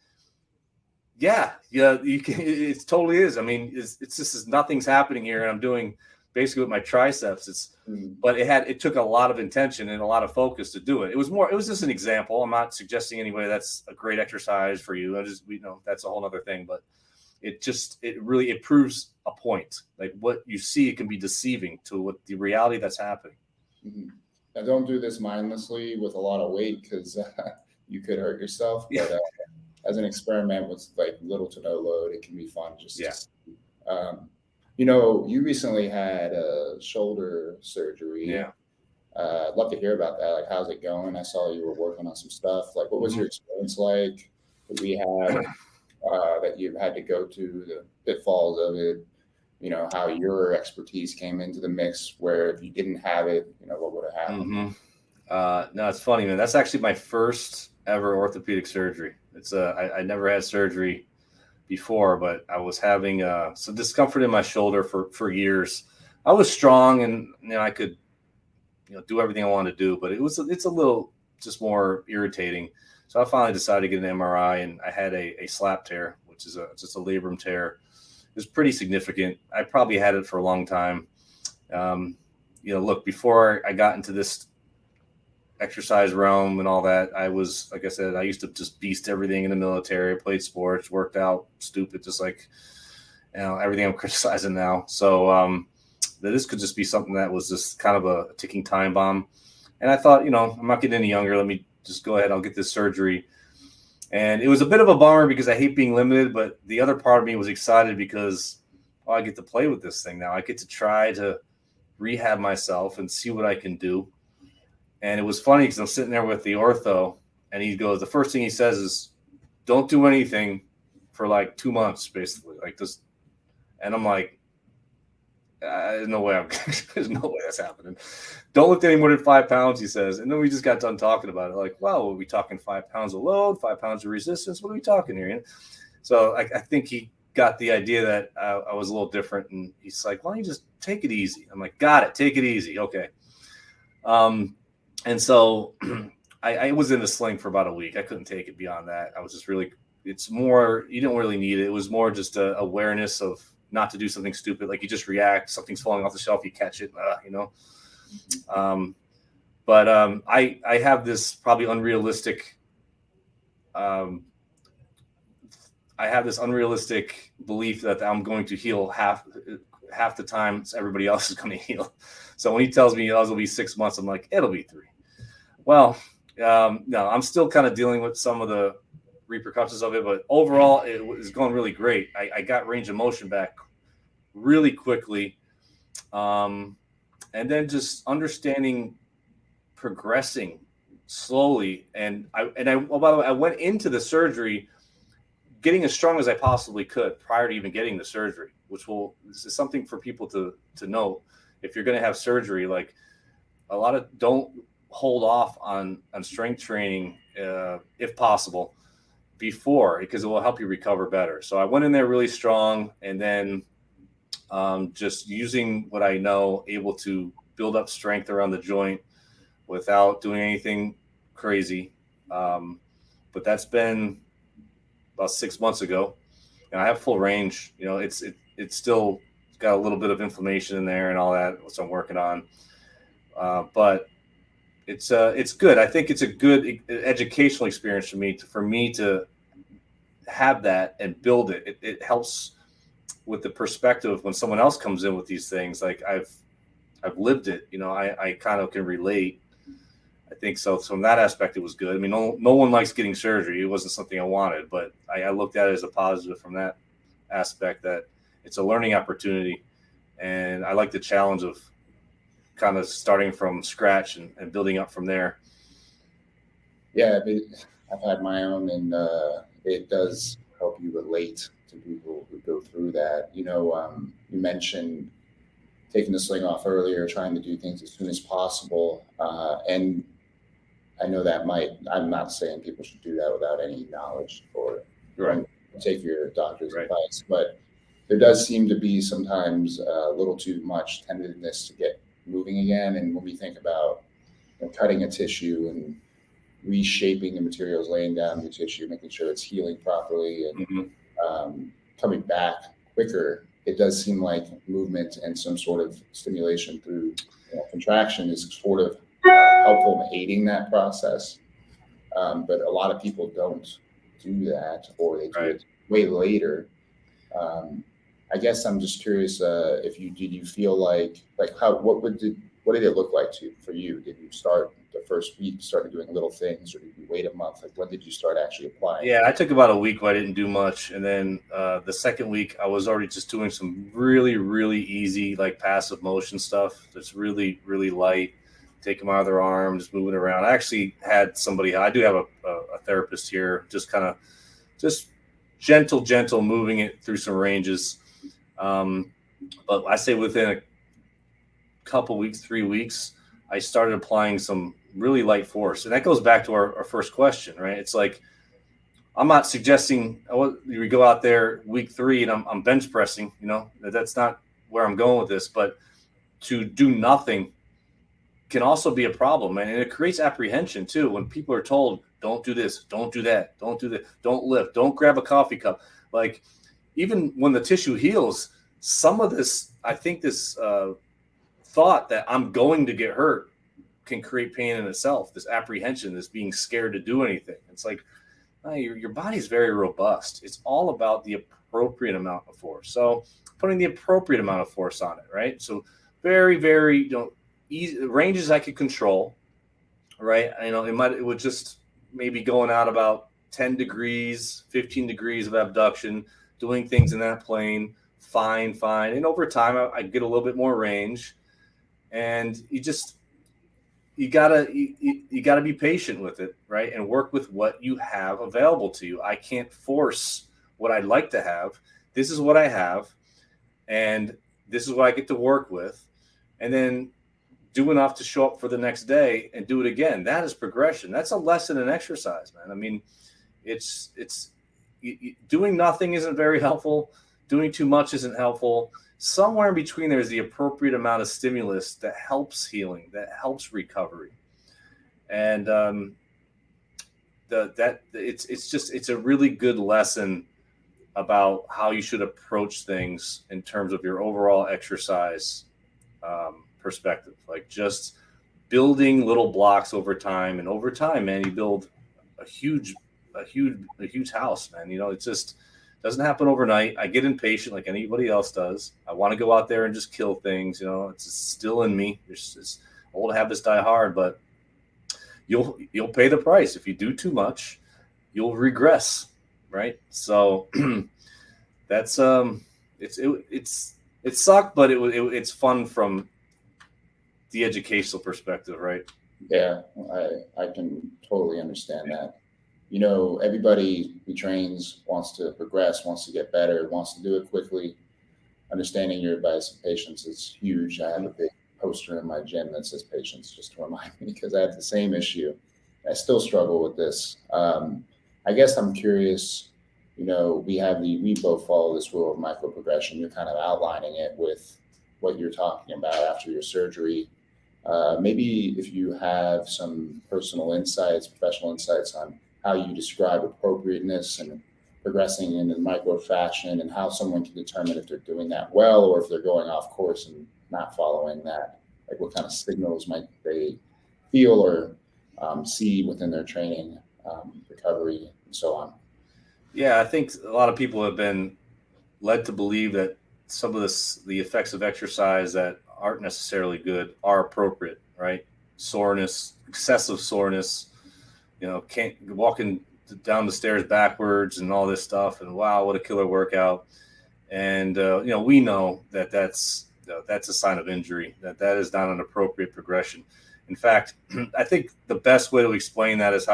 yeah, you can. It totally is. I mean, it's just nothing's happening here, and I'm doing basically with my triceps. But it took a lot of intention and a lot of focus to do it. It was just an example. I'm not suggesting anyway that's a great exercise for you. That's a whole other thing. But it really proves a point. Like what you see, it can be deceiving to what the reality that's happening. Mm-hmm. Now, don't do this mindlessly with a lot of weight because you could hurt yourself. But as an experiment with like little to no load, it can be fun. You recently had a shoulder surgery. Yeah. I'd love to hear about that. Like, how's it going? I saw you were working on some stuff. Like, what was your experience like? The rehab that you've had to go to, the pitfalls of it. You know, how your expertise came into the mix, where if you didn't have it, what would have happened? No, it's funny, man. That's actually my first ever orthopedic surgery. I never had surgery before, but I was having some discomfort in my shoulder for years. I was strong and I could do everything I wanted to do, but it's a little just more irritating. So I finally decided to get an MRI, and I had a slap tear, which is just a labrum tear. It was pretty significant. I probably had it for a long time. Look, before I got into this exercise realm and all that, I was, like I said, I used to just beast everything in the military, played sports, worked out, stupid, just like everything I'm criticizing now. So this could just be something that was just kind of a ticking time bomb. And I thought, I'm not getting any younger. Let me just go ahead. I'll get this surgery. And it was a bit of a bummer because I hate being limited, but the other part of me was excited because I get to play with this thing now. I get to try to rehab myself and see what I can do. And it was funny because I'm sitting there with the ortho, and he goes, the first thing he says is, don't do anything for like 2 months, basically, like this. And I'm like, there's no way that's happening. Don't lift any more than 5 pounds, he says. And then we just got done talking about it. Like, wow, are we talking 5 pounds of load, 5 pounds of resistance? What are we talking here? So I think he got the idea that I was a little different. And he's like, why don't you just take it easy? I'm like, got it. Take it easy. Okay. And so I was in the sling for about a week. I couldn't take it beyond that. I was just really, it's more, you don't really need it. It was more just a awareness of not to do something stupid. Like you just react, something's falling off the shelf, you catch it, But I have this probably unrealistic, I have this unrealistic belief that I'm going to heal half the time everybody else is going to heal. So when he tells me it'll be 6 months, I'm like, it'll be 3. Well, no, I'm still kind of dealing with some of the repercussions of it, but overall it was going really great. I got range of motion back really quickly. And then just understanding progressing slowly. And by the way, I went into the surgery getting as strong as I possibly could prior to even getting the surgery, this is something for people to know. If you're going to have surgery, like don't hold off on strength training if possible before, because it will help you recover better. So I went in there really strong, and then just using what I know, able to build up strength around the joint without doing anything crazy. But that's been about 6 months ago, and I have full range. It's still got a little bit of inflammation in there and all that, which I'm working on. But it's good. I think it's a good educational experience for me to have that and build it. It helps with the perspective when someone else comes in with these things. Like I've lived it. I kind of can relate. think so. From that aspect, it was good. I mean, no one likes getting surgery. It wasn't something I wanted, but I looked at it as a positive from that aspect, that it's a learning opportunity. And I like the challenge of kind of starting from scratch and building up from there. Yeah, I've had my own, and it does help you relate to people who go through that. You mentioned taking the sling off earlier, trying to do things as soon as possible. And I know I'm not saying people should do that without any knowledge or Right. take your doctor's advice, but there does seem to be sometimes a little too much tenderness to get moving again. And when we think about cutting a tissue and reshaping the materials, laying down the tissue, making sure it's healing properly, and coming back quicker, it does seem like movement and some sort of stimulation through contraction is sort of helpful in aiding that process. But a lot of people don't do that, or they do it way later. I guess I'm just curious if did you feel like what did it look like for you? Did you start the first week, started doing little things, or did you wait a month? Like, when did you start actually applying? Yeah, I took about a week where I didn't do much. And then the second week, I was already just doing some really, really easy, like passive motion stuff that's really, really light. Take them out of their arm, just moving around. I actually had somebody, I do have a therapist here, just kind of just gentle moving it through some ranges. But I say within a couple weeks, 3 weeks, I started applying some really light force. And that goes back to our first question, right? It's like, I'm not suggesting we go out there week 3 and I'm bench pressing, that's not where I'm going with this, but to do nothing can also be a problem. And it creates apprehension too. When people are told, don't do this, don't do that, don't do that, don't lift, don't grab a coffee cup. Like, even when the tissue heals, some of this, I think this thought that I'm going to get hurt can create pain in itself. This apprehension, this being scared to do anything. It's like, your body's very robust. It's all about the appropriate amount of force. So putting the appropriate amount of force on it, right? So very, very, easy ranges I could control, right? It would just maybe going out about 10 degrees, 15 degrees of abduction, doing things in that plane, fine. And over time, I get a little bit more range. And you gotta be patient with it, right? And work with what you have available to you. I can't force what I'd like to have. This is what I have, and this is what I get to work with. And then do enough to show up for the next day and do it again. That is progression. That's a lesson in exercise, man. I mean, it's doing nothing isn't very helpful. Doing too much isn't helpful. Somewhere in between, there's the appropriate amount of stimulus that helps healing, that helps recovery. And it's a really good lesson about how you should approach things in terms of your overall exercise perspective. Like, just building little blocks over time, and over time, man, you build a huge house, man. It just doesn't happen overnight. I get impatient like anybody else does. I want to go out there and just kill things. It's still in me. There's this old habits die hard, but you'll pay the price. If you do too much, you'll regress, right? So that's it sucked, but it's fun from the educational perspective, right? Yeah, I can totally understand that. Everybody who trains wants to progress, wants to get better, wants to do it quickly. Understanding your advice and patience is huge. I have a big poster in my gym that says patience, just to remind me, because I have the same issue. I still struggle with this. I guess I'm curious, we both follow this rule of micro progression. You're kind of outlining it with what you're talking about after your surgery. Maybe if you have some personal insights, professional insights on how you describe appropriateness and progressing in a micro fashion, and how someone can determine if they're doing that well or if they're going off course and not following that. Like, what kind of signals might they feel or see within their training, recovery, and so on. Yeah, I think a lot of people have been led to believe that some of the effects of exercise that aren't necessarily good are appropriate, right? soreness, excessive soreness, can't walking down the stairs backwards and all this stuff. And wow, what a killer workout. And, we know that that's a sign of injury, that is not an appropriate progression. In fact, I think the best way to explain that is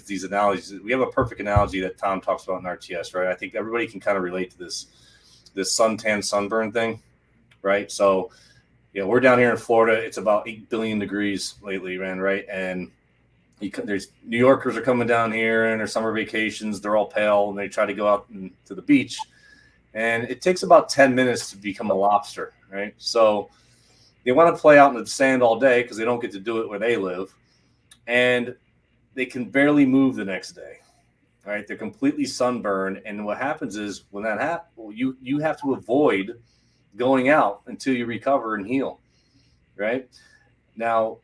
these analogies. We have a perfect analogy that Tom talks about in RTS, right? I think everybody can kind of relate to this suntan sunburn thing, right? So, we're down here in Florida. It's about 8 billion degrees lately, man, right? And there's New Yorkers are coming down here in their summer vacations. They're all pale and they try to go out to the beach. And it takes about 10 minutes to become a lobster, right? So they want to play out in the sand all day because they don't get to do it where they live. And they can barely move the next day, right? They're completely sunburned. And what happens is when that happens, you have to avoid going out until you recover and heal, right? Now,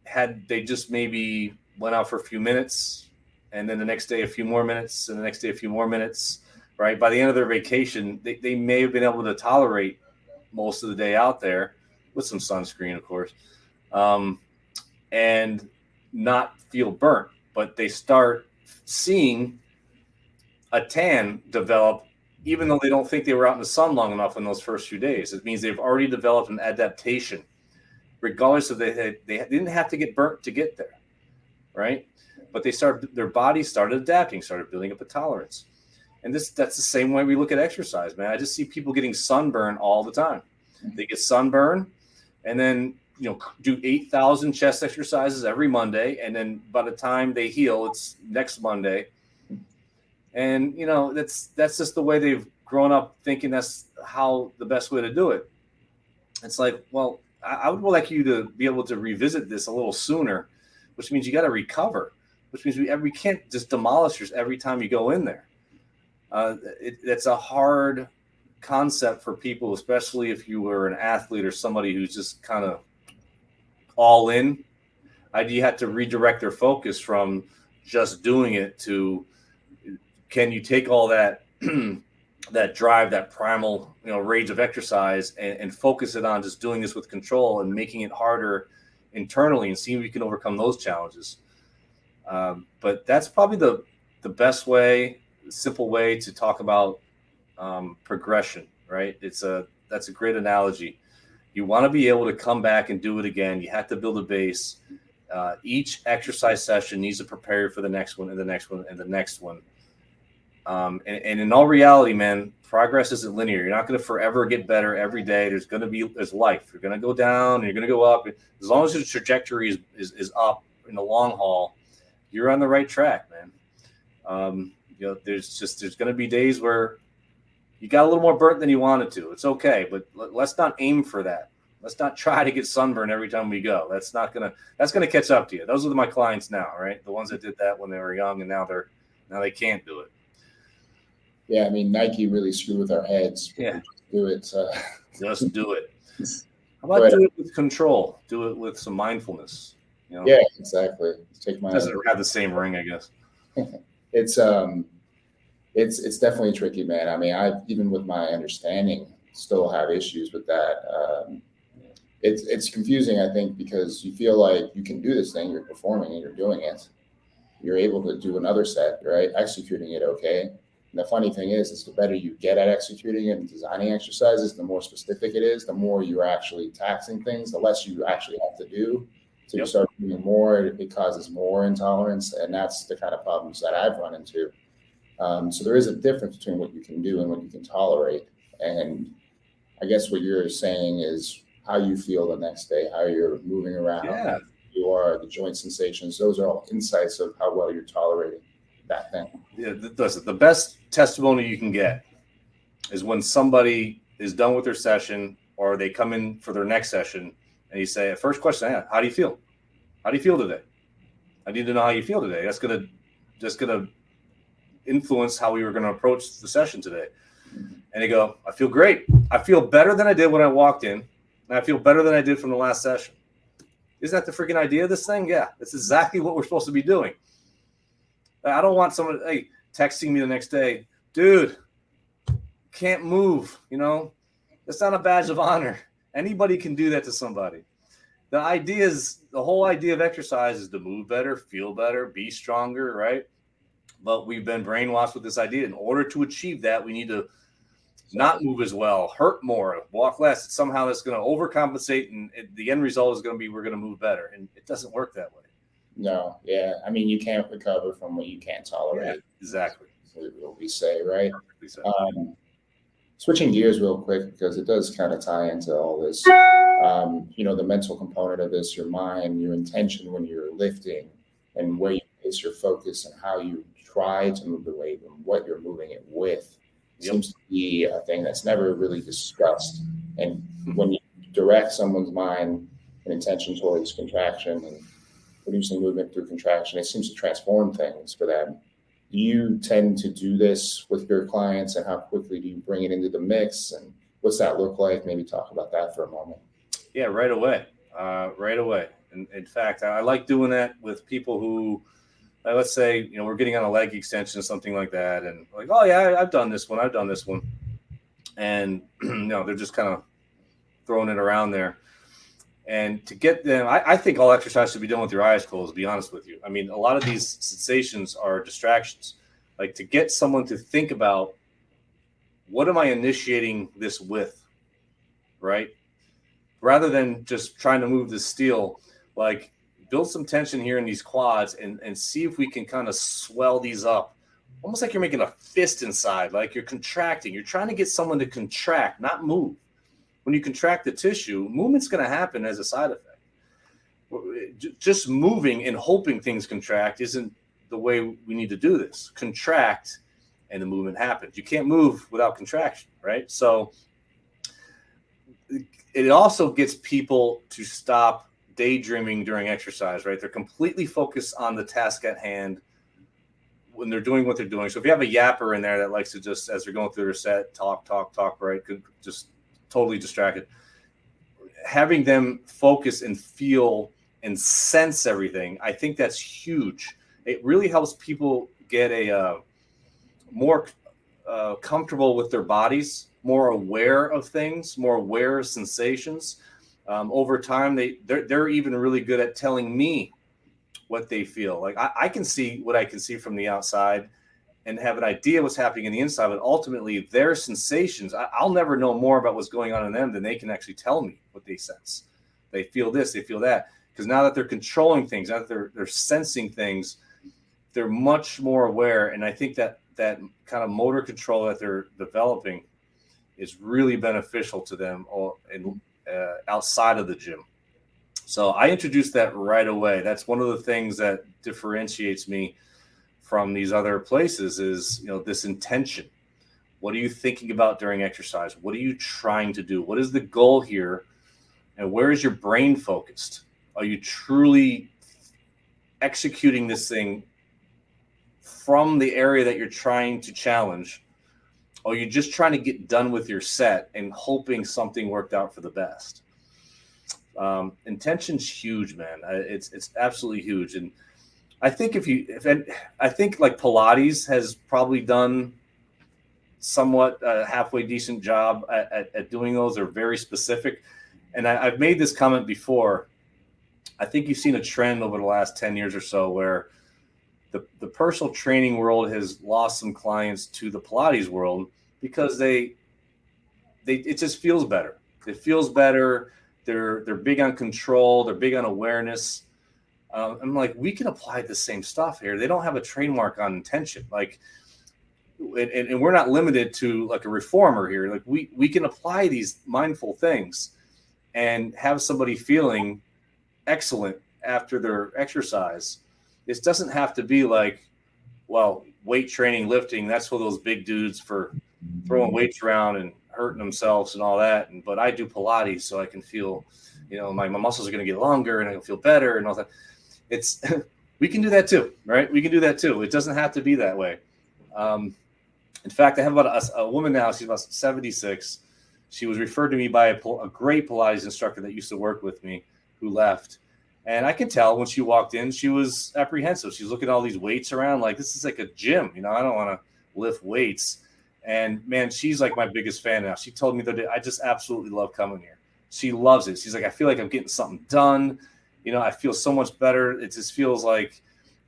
had they just maybe went out for a few minutes and then the next day a few more minutes and the next day a few more minutes, right? By the end of their vacation, they may have been able to tolerate most of the day out there with some sunscreen, of course, and not feel burnt. But they start seeing a tan develop, even though they don't think they were out in the sun long enough in those first few days. It means they've already developed an adaptation, regardless of they didn't have to get burnt to get there, right? But their body started adapting, started building up a tolerance. And that's the same way we look at exercise, man. I just see people getting sunburn all the time. They get sunburn and then, do 8,000 chest exercises every Monday. And then by the time they heal, it's next Monday. And, that's just the way they've grown up thinking that's how the best way to do it. It's like, well, I would like you to be able to revisit this a little sooner, which means you got to recover, which means we can't just demolish yours every time you go in there. It's a hard concept for people, especially if you were an athlete or somebody who's just kind of all in. You had to redirect their focus from just doing it to, can you take all that that drive, that primal rage of exercise and focus it on just doing this with control and making it harder internally and seeing if you can overcome those challenges. But that's probably the best way, simple way to talk about progression, right? That's a great analogy. You want to be able to come back and do it again. You have to build a base. Each exercise session needs to prepare you for the next one and the next one and the next one. And in all reality, man, progress isn't linear. You're not going to forever get better every day. There's life. You're going to go down and you're going to go up. As long as the trajectory is up in the long haul, you're on the right track, man. There's going to be days where you got a little more burnt than you wanted to. It's okay, but let's not aim for that. Let's not try to get sunburned every time we go. That's going to catch up to you. Those are my clients now, right? The ones that did that when they were young and now they can't do it. Yeah, I mean, Nike really screwed with our heads. Yeah. Do it. Just do it. How about do it with control? Do it with some mindfulness. Yeah, exactly. It doesn't have the same ring, I guess. It's definitely tricky, man. I mean, I even with my understanding still have issues with that. It's confusing, I think, because you feel like you can do this thing, you're performing and you're doing it. You're able to do another set, right? Executing it okay. And the funny thing is the better you get at executing and designing exercises, the more specific it is, the more you're actually taxing things, the less you actually have to do. So you start doing more, it causes more intolerance. And that's the kind of problems that I've run into. So there is a difference between what you can do and what you can tolerate. And I guess what you're saying is how you feel the next day, how you're moving around, how you are, the joint sensations. Those are all insights of how well you're tolerating that thing. Yeah, the best testimony you can get is when somebody is done with their session or they come in for their next session and you say, first question I have, how do you feel? How do you feel today? I need to know how you feel today. That's gonna influence how we were going to approach the session today. And they go, I feel great. I feel better than I did when I walked in. And I feel better than I did from the last session. Isn't that the freaking idea of this thing? Yeah, that's exactly what we're supposed to be doing. I don't want someone texting me the next day, dude, can't move, That's not a badge of honor. Anybody can do that to somebody. the whole idea of exercise is to move better, feel better, be stronger, right? But we've been brainwashed with this idea. In order to achieve that, we need to not move as well, hurt more, walk less. Somehow that's going to overcompensate, and the end result is going to be we're going to move better. And it doesn't work that way. No, yeah. I mean, you can't recover from what you can't tolerate. Yeah, exactly. What we say, right? Perfectly said. Switching gears real quick, because it does kind of tie into all this. The mental component of this, your mind, your intention when you're lifting, and where you place your focus and how you try to move the weight and what you're moving it with seems to be a thing that's never really discussed. And when you direct someone's mind and intention towards contraction and producing movement through contraction, it seems to transform things for them. Do you tend to do this with your clients, and how quickly do you bring it into the mix, and what's that look like? Maybe talk about that for a moment. Yeah, right away. Right away. And in fact, I like doing that with people who, let's say, we're getting on a leg extension or something like that. And like, oh yeah, I've done this one. And, they're just kind of throwing it around there. And to get them, I think all exercise should be done with your eyes closed, to be honest with you. I mean, a lot of these sensations are distractions. Like, to get someone to think about, what am I initiating this with, right? Rather than just trying to move the steel, like, build some tension here in these quads and see if we can kind of swell these up. Almost like you're making a fist inside, like you're contracting. You're trying to get someone to contract, not move. When you contract the tissue, movement's going to happen as a side effect. Just moving and hoping things contract isn't the way we need to do this. Contract and the movement happens. You can't move without contraction, right? So it also gets people to stop daydreaming during exercise, right? They're completely focused on the task at hand when they're doing what they're doing. So if you have a yapper in there that likes to just, as they're going through their set, talk, right? Just totally distracted. Having them focus and feel and sense everything, I think that's huge. It really helps people get a more comfortable with their bodies, more aware of things, more aware of sensations. Over time, they're even really good at telling me what they feel. Like, I can see what I can see from the outside and have an idea what's happening in the inside, but ultimately their sensations, I'll never know more about what's going on in them than they can actually tell me what they sense. They feel this, they feel that. Because now that they're controlling things, now that they're sensing things, they're much more aware. And I think that kind of motor control that they're developing is really beneficial to them outside of the gym. So I introduced that right away. That's one of the things that differentiates me from these other places is, this intention. What are you thinking about during exercise? What are you trying to do? What is the goal here? And where is your brain focused? Are you truly executing this thing from the area that you're trying to challenge? Or are you just trying to get done with your set and hoping something worked out for the best? Intention's huge, man. It's absolutely huge. And I think I think like Pilates has probably done somewhat a halfway decent job at doing those. They're very specific. And I've made this comment before. I think you've seen a trend over the last 10 years or so where the personal training world has lost some clients to the Pilates world because it just feels better. It feels better. They're big on control. They're big on awareness. I'm like, we can apply the same stuff here. They don't have a trademark on intention. Like, and we're not limited to like a reformer here. Like we can apply these mindful things and have somebody feeling excellent after their exercise. This doesn't have to be like, well, weight training, lifting, that's for those big dudes for throwing weights around and hurting themselves and all that. But I do Pilates so I can feel, my muscles are going to get longer and I can feel better and all that. We can do that too, right? We can do that too. It doesn't have to be that way. In fact, I have about a woman now, she's about 76. She was referred to me by a great Pilates instructor that used to work with me who left. And I could tell when she walked in, she was apprehensive. She's looking at all these weights around like, this is like a gym. I don't want to lift weights. And man, she's like my biggest fan now. She told me that I just absolutely love coming here. She loves it. She's like, I feel like I'm getting something done. I feel so much better. It just feels like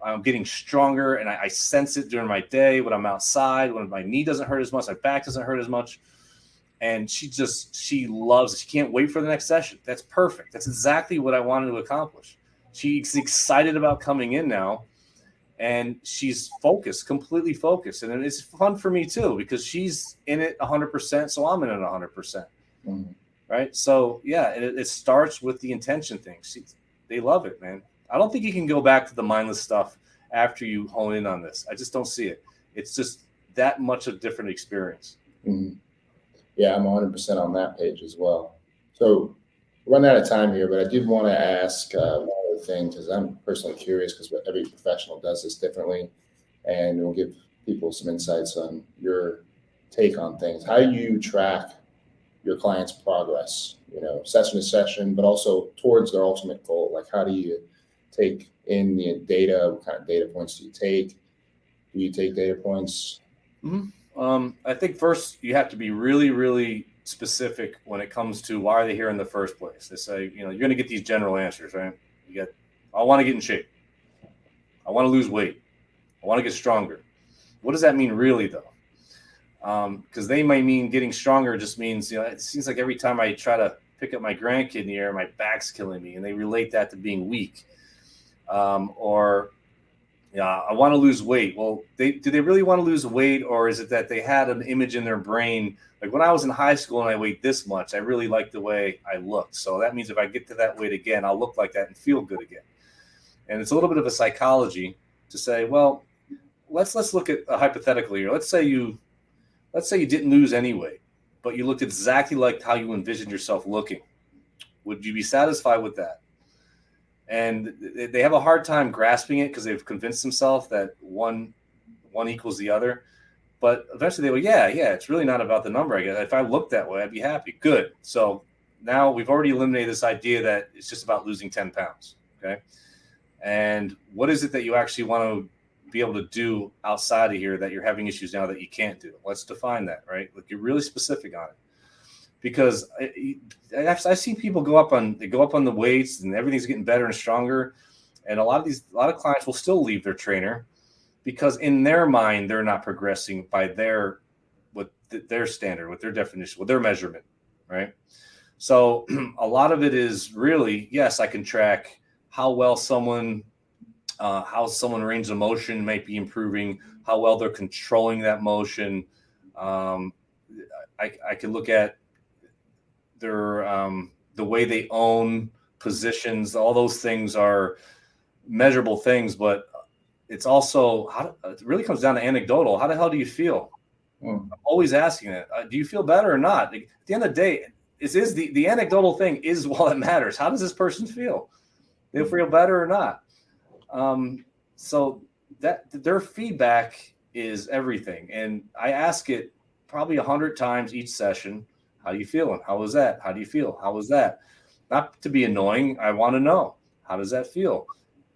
I'm getting stronger, and I sense it during my day when I'm outside, when my knee doesn't hurt as much, my back doesn't hurt as much. And she loves it. She can't wait for the next session. That's perfect. That's exactly what I wanted to accomplish. She's excited about coming in now, and she's focused, completely focused. And it's fun for me too, because she's in it 100%. So I'm in it 100%. Mm-hmm. Right. So yeah, it starts with the intention thing. They love it, man. I don't think you can go back to the mindless stuff after you hone in on this. I just don't see it. It's just that much a different experience. Mm-hmm. Yeah, I'm 100% on that page as well. So we're running out of time here, but I did want to ask one other thing, because I'm personally curious, because every professional does this differently, and we'll give people some insights on your take on things. How do you track your clients' progress, session to session, but also towards their ultimate goal? Like, how do you take in the data? What kind of data points do you take? Do you take data points? Mm-hmm. I think first you have to be really, really specific when it comes to why are they here in the first place. They say, you're going to get these general answers, right? I want to get in shape. I want to lose weight. I want to get stronger. What does that mean really, though? Because they might mean getting stronger just means, it seems like every time I try to pick up my grandkid in the air, my back's killing me, and they relate that to being weak. I want to lose weight. Well, do they really want to lose weight, or is it that they had an image in their brain? Like when I was in high school and I weighed this much, I really liked the way I looked. So that means if I get to that weight again, I'll look like that and feel good again. And it's a little bit of a psychology to say, well, let's look at a hypothetical here. Let's say you didn't lose any weight, but you looked exactly like how you envisioned yourself looking. Would you be satisfied with that? And they have a hard time grasping it because they've convinced themselves that one equals the other. But eventually they go, yeah, it's really not about the number. I guess if I looked that way, I'd be happy. Good. So now we've already eliminated this idea that it's just about losing 10 pounds. Okay. And what is it that you actually want to be able to do outside of here that you're having issues now that you can't do? Let's define that, right? Like, you're really specific on it. Because I've seen people go up on the weights and everything's getting better and stronger, and a lot of clients will still leave their trainer because in their mind they're not progressing by their standard, with their definition, with their measurement, right? So a lot of it is really, yes, I can track how well someone range of motion might be improving, how well they're controlling that motion. I can look at their the way they own positions. All those things are measurable things, but it's also it really comes down to anecdotal. How the hell do you feel? I'm always asking it. Do you feel better or not? At the end of the day, the anecdotal thing is all that matters. How does this person feel? They feel better or not? So that their feedback is everything. And I ask it probably 100 times each session. How are you feeling? How was that? How do you feel? How was that? Not to be annoying. I want to know, how does that feel?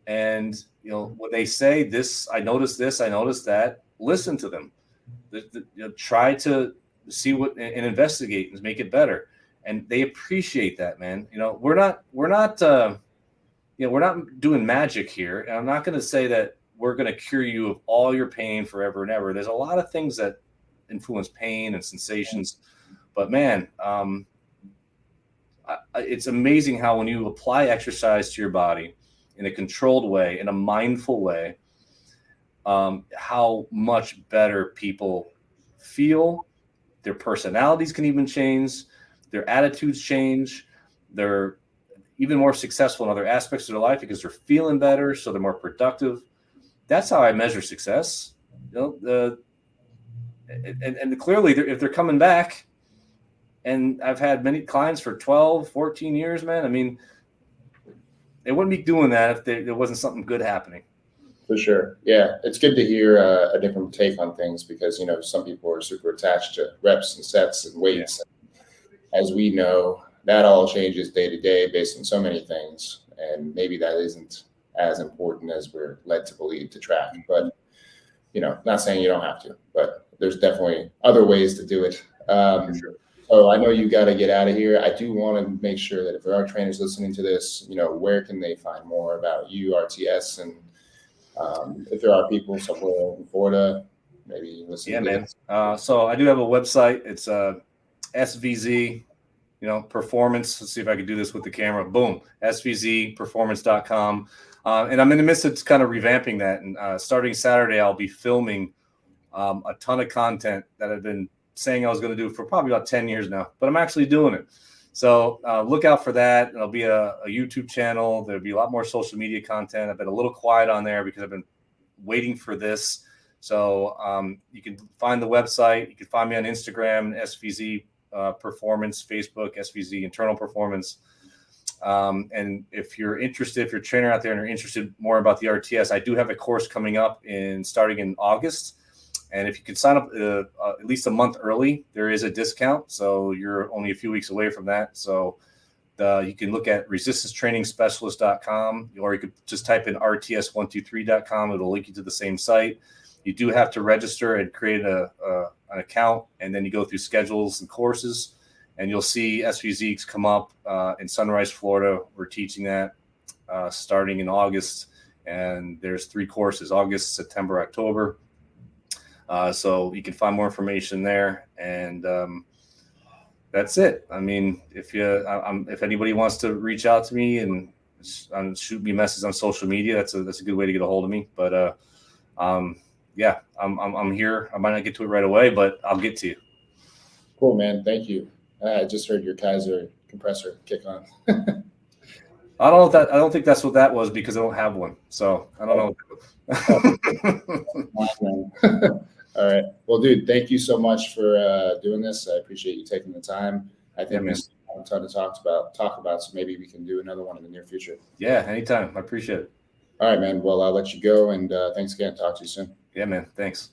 And, when they say this, I noticed that, listen to them. Try to see what and investigate and make it better. And they appreciate that, man. We're not doing magic here. And I'm not going to say that we're going to cure you of all your pain forever and ever. There's a lot of things that influence pain and sensations. But man, it's amazing how when you apply exercise to your body in a controlled way, in a mindful way, how much better people feel. Their personalities can even change. Their attitudes change. They're even more successful in other aspects of their life because they're feeling better, so they're more productive. That's how I measure success. And clearly, if they're coming back, and I've had many clients for 12, 14 years, man. I mean, they wouldn't be doing that if there wasn't something good happening. For sure. Yeah. It's good to hear a different take on things because, some people are super attached to reps and sets and weights. Yeah. As we know, that all changes day to day based on so many things. And maybe that isn't as important as we're led to believe to track. But, not saying you don't have to, but there's definitely other ways to do it. For sure. So I know you got to get out of here. I do want to make sure that if there are trainers listening to this, where can they find more about you, RTS, and if there are people somewhere in Florida, maybe listening to man. this. So I do have a website. It's SVZ, performance. Let's see if I can do this with the camera. Boom, svzperformance.com. And I'm in the midst of kind of revamping that. And starting Saturday, I'll be filming a ton of content that I've been saying I was going to do for probably about 10 years now, but I'm actually doing it. So look out for that. There'll be a YouTube channel. There'll be a lot more social media content. I've been a little quiet on there because I've been waiting for this. So you can find the website. You can find me on Instagram, SVZ Performance, Facebook, SVZ Internal Performance. And if you're interested, if you're a trainer out there and you're interested more about the RTS, I do have a course coming up starting in August. And if you can sign up at least a month early, there is a discount. So you're only a few weeks away from that. So you can look at resistancetrainingspecialist.com, or you could just type in rts123.com. It'll link you to the same site. You do have to register and create an account, and then you go through schedules and courses, and you'll see SVZs come up in Sunrise, Florida. We're teaching that starting in August, and there's 3 courses: August, September, October. So you can find more information there, and that's it. I mean, if anybody wants to reach out to me and shoot me a message on social media, that's a good way to get a hold of me. But yeah, I'm here. I might not get to it right away, but I'll get to you. Cool, man. Thank you. I just heard your Kaiser compressor kick on. I don't think that's what that was, because I don't have one. So I don't know. All right. Well, dude, thank you so much for doing this. I appreciate you taking the time. I think we still have a ton to talk about, so maybe we can do another one in the near future. Yeah, anytime. I appreciate it. All right, man. Well, I'll let you go, and thanks again. Talk to you soon. Yeah, man. Thanks.